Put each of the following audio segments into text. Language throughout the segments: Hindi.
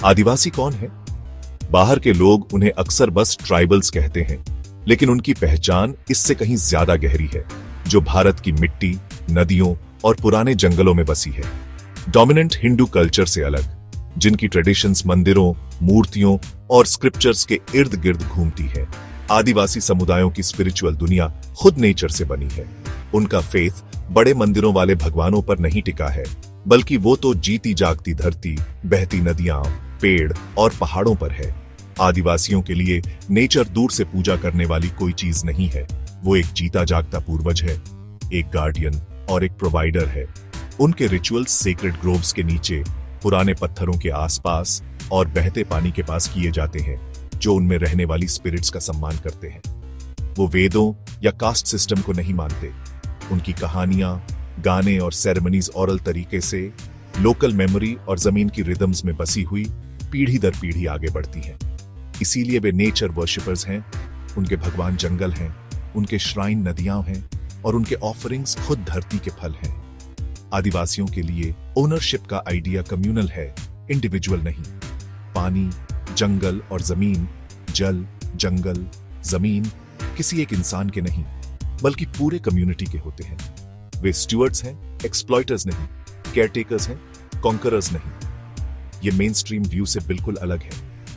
आदिवासी कौन है? बाहर के लोग उन्हें अक्सर बस ट्राइबल्स कहते हैं, लेकिन उनकी पहचान इससे कहीं ज्यादा गहरी है, जो भारत की मिट्टी, नदियों और पुराने जंगलों में बसी है। डोमिनेंट हिंदू कल्चर से अलग, जिनकी ट्रेडिशंस मंदिरों, मूर्तियों और स्क्रिप्चर्स के इर्द गिर्द घूमती है। आदिवासी समुदायों की स्पिरिचुअल दुनिया खुद नेचर से बनी है। उनका फेथ बड़े मंदिरों वाले भगवानों पर नहीं टिका है, बल्कि वो तो जीती जागती धरती, बहती नदियां, पेड़ और पहाड़ों पर है। आदिवासियों के लिए नेचर दूर से पूजा करने वाली कोई चीज नहीं है। वो एक जीता जागता पूर्वज है, एक गार्डियन और एक प्रोवाइडर है। उनके रिचुअल्स सेक्रेड ग्रोव्स के नीचे, पुराने पत्थरों के आसपास और बहते पानी के पास किए जाते हैं, जो उनमें रहने वाली स्पिरिट्स का सम्मान करते हैं। वो वेदों या कास्ट सिस्टम को नहीं मानते। उनकी कहानियां, गाने और सेरेमनीज ओरल तरीके से लोकल मेमोरी और जमीन की रिदम्स में बसी हुई पीढ़ी दर पीढ़ी आगे बढ़ती हैं। इसीलिए वे नेचर वर्शिपर्स हैं। उनके भगवान जंगल हैं, उनके श्राइन नदियां हैं और उनके ऑफरिंग्स खुद धरती के फल हैं। आदिवासियों के लिए ओनरशिप का आइडिया कम्युनल है, इंडिविजुअल नहीं। पानी, जंगल और जमीन, जल, जंगल, जमीन किसी एक इंसान के नहीं, बल्कि पूरे कम्युनिटी के होते हैं। वे स्टुअर्ड्स हैं, एक्सप्लॉइटर्स नहीं, केयरटेकर्स हैं, कॉन्करर्स नहीं। ये मेन स्ट्रीम व्यू से बिल्कुल अलग है,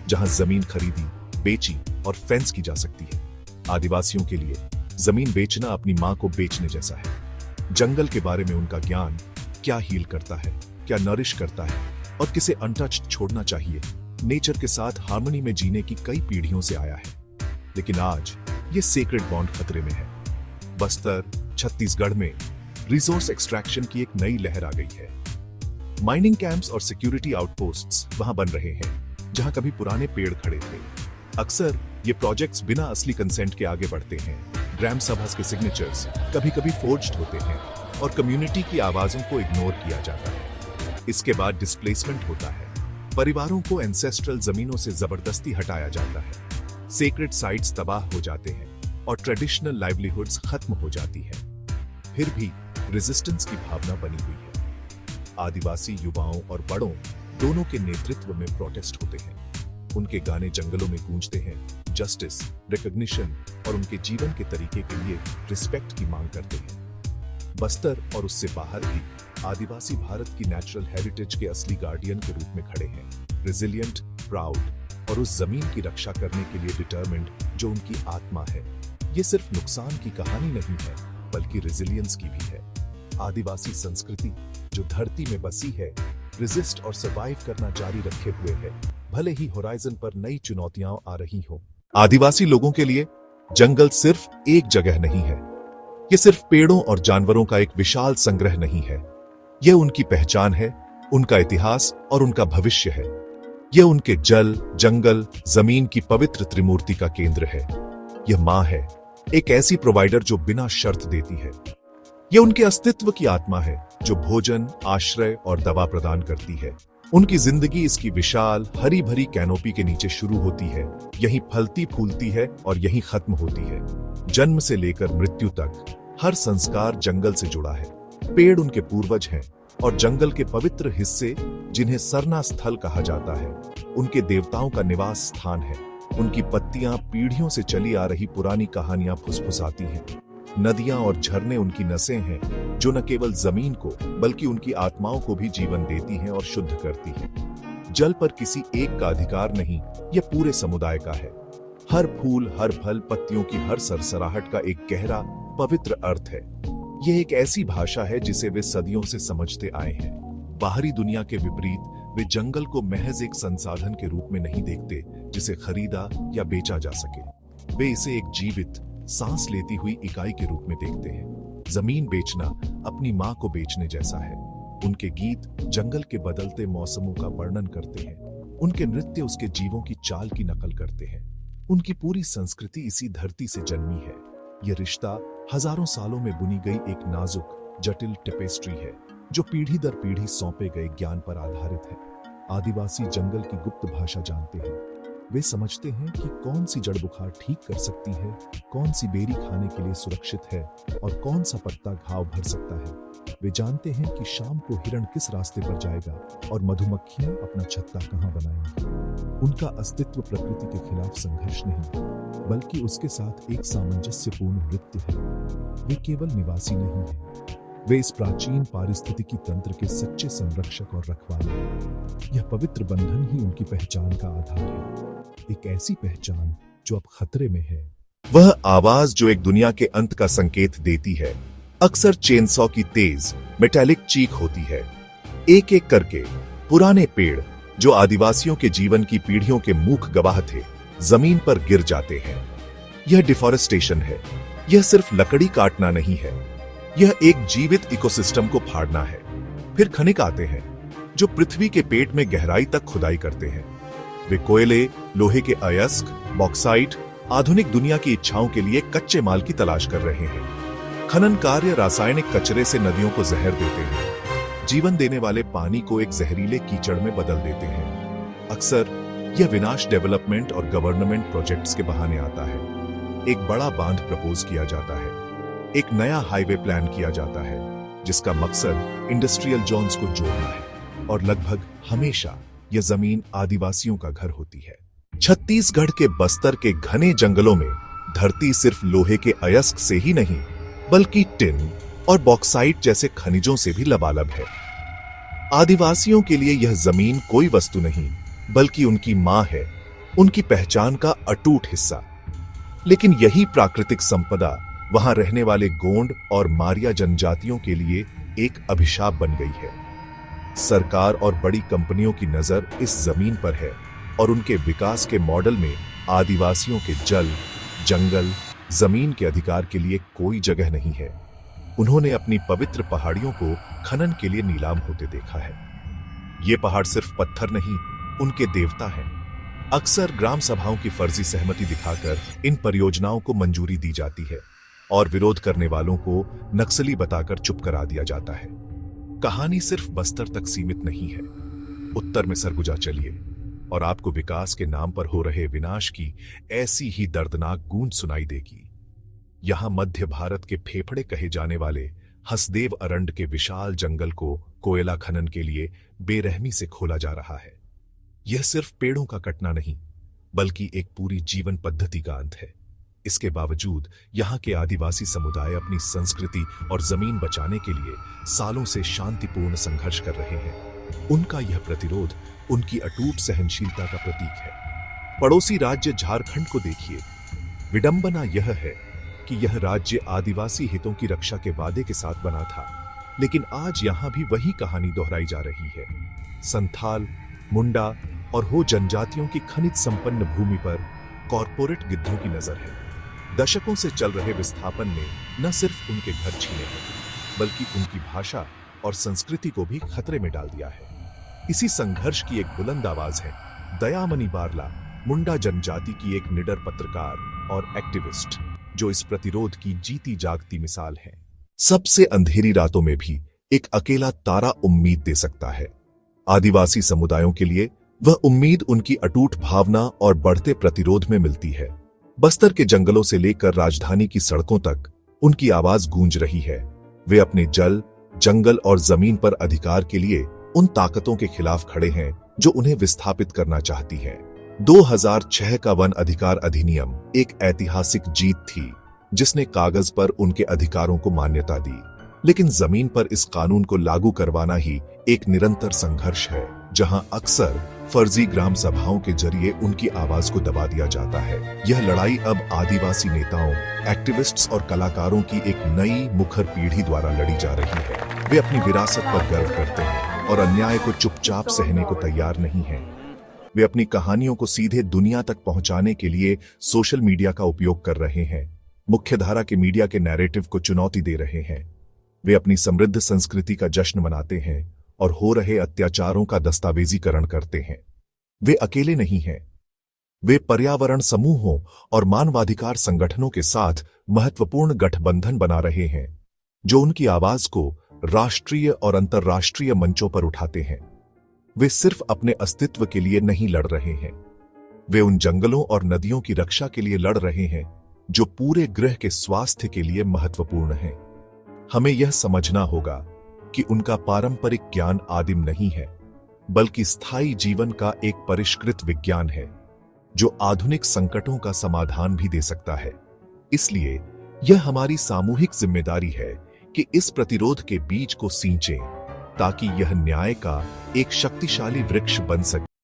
जहां जमीन खरीदी, बेची और फेंस की जा सकती है। आदिवासियों के लिए जमीन बेचना अपनी मां को बेचने जैसा है। जंगल के बारे में उनका ज्ञान, क्या हील करता है, क्या नरिश करता है और किसे अनटच्ड छोड़ना चाहिए, नेचर के साथ हार्मनी में जीने की कई पीढ़ियों से आया है। लेकिन आज ये सेक्रेड बॉन्ड खतरे में है। बस्तर, छत्तीसगढ़ में रिसोर्स एक्सट्रैक्शन की एक नई लहर आ गई है। माइनिंग कैंप्स और सिक्योरिटी आउटपोस्ट्स वहां बन रहे हैं, जहां कभी पुराने पेड़ खड़े थे। अक्सर ये प्रोजेक्ट्स बिना असली कंसेंट के आगे बढ़ते हैं। ग्राम सभास के सिग्नेचर्स कभी कभी फोर्ज्ड होते हैं और कम्युनिटी की आवाजों को इग्नोर किया जाता है। इसके बाद डिस्प्लेसमेंट होता है। परिवारों को एंसेस्ट्रल जमीनों से जबरदस्ती हटाया जाता है। सेक्रेड साइट्स तबाह हो जाते हैं और ट्रेडिशनल लाइवलीहुड्स खत्म हो जाती है। फिर भी रेजिस्टेंस की भावना बनी हुई है। आदिवासी युवाओं और बड़ों दोनों के नेतृत्व में प्रोटेस्ट होते हैं। उनके गाने जंगलों में गूंजते हैं, जस्टिस, रिकॉग्निशन और उनके जीवन के तरीके के लिए रिस्पेक्ट की मांग करते हैं। बस्तर और उससे बाहर भी आदिवासी भारत की नेचुरल हेरिटेज के असली गार्डियन के रूप में खड़े हैं, रिजिलियंट, प्राउड और उस जमीन की रक्षा करने के लिए डिटरमिन्ड जो उनकी आत्मा है। ये सिर्फ नुकसान की कहानी नहीं है, बल्कि रेजिलियंस की भी है। आदिवासी संस्कृति जो धरती में बसी है, रेजिस्ट और सर्वाइव करना जारी रखे हुए है, भले ही होराइजन पर नई चुनौतियां आ रही हो। आदिवासी लोगों के लिए जंगल सिर्फ एक जगह नहीं है। ये सिर्फ पेड़ों और जानवरों का एक विशाल संग्रह नहीं है। यह उनकी पहचान है, उनका इतिहास और उनका भविष्य है। यह उनके जल, जंगल, जमीन की पवित्र त्रिमूर्ति का केंद्र है। यह मां है, एक ऐसी प्रोवाइडर जो बिना शर्त देती है। यह उनके अस्तित्व की आत्मा है, जो भोजन, आश्रय और दवा प्रदान करती है। उनकी जिंदगी इसकी विशाल हरी भरी कैनोपी के नीचे शुरू होती है, यहीं फलती फूलती है और यहीं खत्म होती है। जन्म से लेकर मृत्यु तक हर संस्कार जंगल से जुड़ा है। पेड़ उनके पूर्वज हैं और जंगल के पवित्र हिस्से, जिन्हें सरना स्थल कहा जाता है, उनके देवताओं का निवास स्थान है। उनकी पत्तियां पीढ़ियों से चली आ रही पुरानी कहानियां फुसफुसाती हैं। नदियां और झरने उनकी नसें हैं, जो न केवल जमीन को बल्कि उनकी आत्माओं को भी जीवन देती हैं और शुद्ध करती हैं। जल पर किसी एक का अधिकार नहीं, यह पूरे समुदाय का है। हर फूल, हर फल, पत्तियों की हर सरसराहट का एक गहरा पवित्र अर्थ है। यह एक ऐसी भाषा है जिसे वे सदियों से समझते आए हैं। बाहरी दुनिया के विपरीत वे जंगल को महज एक संसाधन के रूप में नहीं देखते, जिसे खरीदा या बेचा जा सके। वे इसे एक जीवित, सांस लेती हुई इकाई के रूप में देखते हैं। जमीन बेचना अपनी मां को बेचने जैसा है। उनके गीत जंगल के बदलते मौसमों का वर्णन करते हैं। उनके नृत्य उसके जीवों की चाल की नकल करते हैं। उनकी पूरी संस्कृति इसी धरती से जन्मी है। यह रिश्ता हजारों सालों में बुनी गई एक नाजुक, जटिल टेपेस्ट्री है, जो पीढ़ी दर पीढ़ी सौंपे गए ज्ञान पर आधारित है। आदिवासी जंगल की गुप्त भाषा जानते हैं। वे समझते हैं कि कौन सी जड़ बुखार ठीक कर सकती है, कौन सी बेरी खाने के लिए सुरक्षित है और कौन सा पत्ता घाव भर सकता है। वे जानते हैं कि शाम को हिरण किस रास्ते पर जाएगा और मधुमक्खियां अपना छत्ता कहां बनाएंगी। उनका अस्तित्व प्रकृति के खिलाफ संघर्ष नहीं, बल्कि उसके साथ एक सामंजस्यपूर्ण नृत्य है। वे केवल निवासी नहीं हैं, वे इस प्राचीन पारिस्थितिकी तंत्र के सच्चे संरक्षक और रखवाले हैं। यह पवित्र बंधन ही उनकी पहचान का आधार है, एक ऐसी पहचान जो अब खतरे में है। वह आवाज जो एक दुनिया के अंत का संकेत देती है, अक्सर चेनसॉ की तेज मेटालिक चीख होती है। एक एक करके पुराने पेड़ जो आदिवासियों के जीवन की पीढ़ियों के मूक गवाह थे, जमीन पर गिर जाते हैं। यह डिफॉरेस्टेशन है। यह सिर्फ लकड़ी काटना नहीं है, यह एक जीवित इकोसिस्टम को फाड़ना है। फिर खनिक आते हैं जो पृथ्वी के पेट में गहराई तक खुदाई करते हैं। वे कोयले, लोहे के अयस्क, बॉक्साइट, आधुनिक दुनिया की इच्छाओं के लिए कच्चे माल की तलाश कर रहे हैं। खनन कार्य रासायनिक कचरे से नदियों को जहर देते हैं, जीवन देने वाले पानी को एक जहरीले कीचड़ में बदल देते हैं। अक्सर यह विनाश डेवलपमेंट और गवर्नमेंट प्रोजेक्ट्स के बहाने आता है। एक बड़ा बांध प्रपोज किया जाता है, एक नया हाईवे प्लान किया जाता है, जिसका मकसद इंडस्ट्रियल जोन्स को जोड़ना है, और लगभग हमेशा यह जमीन आदिवासियों का घर होती है। छत्तीसगढ़ के बस्तर के घने जंगलों में धरती सिर्फ लोहे के अयस्क से ही नहीं, बल्कि टिन और बॉक्साइट जैसे खनिजों से भी लबालब है। आदिवासियों के लिए यह जमीन कोई वस्तु नहीं, बल्कि उनकी मां है, उनकी पहचान का अटूट हिस्सा। लेकिन यही प्राकृतिक संपदा वहां रहने वाले गोंड और मारिया जनजातियों के लिए एक अभिशाप बन गई है। सरकार और बड़ी कंपनियों की नजर इस जमीन पर है और उनके विकास के मॉडल में आदिवासियों के जल, जंगल, जमीन के अधिकार के लिए कोई जगह नहीं है। उन्होंने अपनी पवित्र पहाड़ियों को खनन के लिए नीलाम होते देखा है। ये पहाड़ सिर्फ पत्थर नहीं, उनके देवता हैं। अक्सर ग्राम सभाओं की फर्जी सहमति दिखाकर इन परियोजनाओं को मंजूरी दी जाती है और विरोध करने वालों को नक्सली बताकर चुप करा दिया जाता है। कहानी सिर्फ बस्तर तक सीमित नहीं है। उत्तर में सरगुजा चलिए और आपको विकास के नाम पर हो रहे विनाश की ऐसी ही दर्दनाक गूंज सुनाई देगी। यहां मध्य भारत के फेफड़े कहे जाने वाले हसदेव अरंड के विशाल जंगल को कोयला खनन के लिए बेरहमी से खोला जा रहा है। यह सिर्फ पेड़ों का कटना नहीं, बल्कि एक पूरी जीवन पद्धति का अंत है। इसके बावजूद यहाँ के आदिवासी समुदाय अपनी संस्कृति और जमीन बचाने के लिए सालों से शांतिपूर्ण संघर्ष कर रहे हैं। उनका यह प्रतिरोध उनकी अटूट सहनशीलता का प्रतीक है। पड़ोसी राज्य झारखंड को देखिए। विडंबना यह है कि यह राज्य आदिवासी हितों की रक्षा के वादे के साथ बना था, लेकिन आज यहां भी वही कहानी दोहराई जा रही है। संथाल, मुंडा और हो जनजातियों की खनिज संपन्न भूमि पर कॉरपोरेट गिद्धों की नजर है। दशकों से चल रहे विस्थापन ने न सिर्फ उनके घर छीने हैं, बल्कि उनकी भाषा और संस्कृति को भी खतरे में डाल दिया है। इसी संघर्ष की एक बुलंद आवाज है दयामणि बारला, मुंडा जनजाति की एक निडर पत्रकार और एक्टिविस्ट, जो इस प्रतिरोध की जीती जागती मिसाल है। सबसे अंधेरी रातों में भी एक अकेला तारा उम्मीद दे सकता है। आदिवासी समुदायों के लिए वह उम्मीद उनकी अटूट भावना और बढ़ते प्रतिरोध में मिलती है। बस्तर के जंगलों से लेकर राजधानी की सड़कों तक उनकी आवाज गूंज रही है। वे अपने जल, जंगल और जमीन पर अधिकार के लिए उन ताकतों के खिलाफ खड़े हैं जो उन्हें विस्थापित करना चाहती हैं। 2006 का वन अधिकार अधिनियम एक ऐतिहासिक जीत थी, जिसने कागज पर उनके अधिकारों को मान्यता दी, लेकिन जमीन पर इस कानून को लागू करवाना ही एक निरंतर संघर्ष है, जहां अक्सर फर्जी ग्राम सभाओं के जरिए उनकी आवाज को दबा दिया जाता है। यह लड़ाई अब आदिवासी नेताओं, एक्टिविस्ट्स और कलाकारों की एक नई मुखर पीढ़ी द्वारा लड़ी जा रही है। वे अपनी विरासत पर गर्व करते हैं और अन्याय को चुपचाप सहने को तैयार नहीं हैं। वे अपनी कहानियों को सीधे दुनिया तक पहुंचाने के लिए सोशल मीडिया का उपयोग कर रहे हैं, मुख्यधारा के मीडिया के नैरेटिव को चुनौती दे रहे हैं। वे अपनी समृद्ध संस्कृति का जश्न मनाते हैं और हो रहे अत्याचारों का दस्तावेजीकरण करते हैं। वे अकेले नहीं हैं। वे पर्यावरण समूहों और मानवाधिकार संगठनों के साथ महत्वपूर्ण गठबंधन बना रहे हैं, जो उनकी आवाज को राष्ट्रीय और अंतर्राष्ट्रीय मंचों पर उठाते हैं। वे सिर्फ अपने अस्तित्व के लिए नहीं लड़ रहे हैं, वे उन जंगलों और नदियों की रक्षा के लिए लड़ रहे हैं जो पूरे ग्रह के स्वास्थ्य के लिए महत्वपूर्ण हैं। हमें यह समझना होगा कि उनका पारंपरिक ज्ञान आदिम नहीं है, बल्कि स्थायी जीवन का एक परिष्कृत विज्ञान है जो आधुनिक संकटों का समाधान भी दे सकता है। इसलिए यह हमारी सामूहिक जिम्मेदारी है कि इस प्रतिरोध के बीज को सींचें ताकि यह न्याय का एक शक्तिशाली वृक्ष बन सके।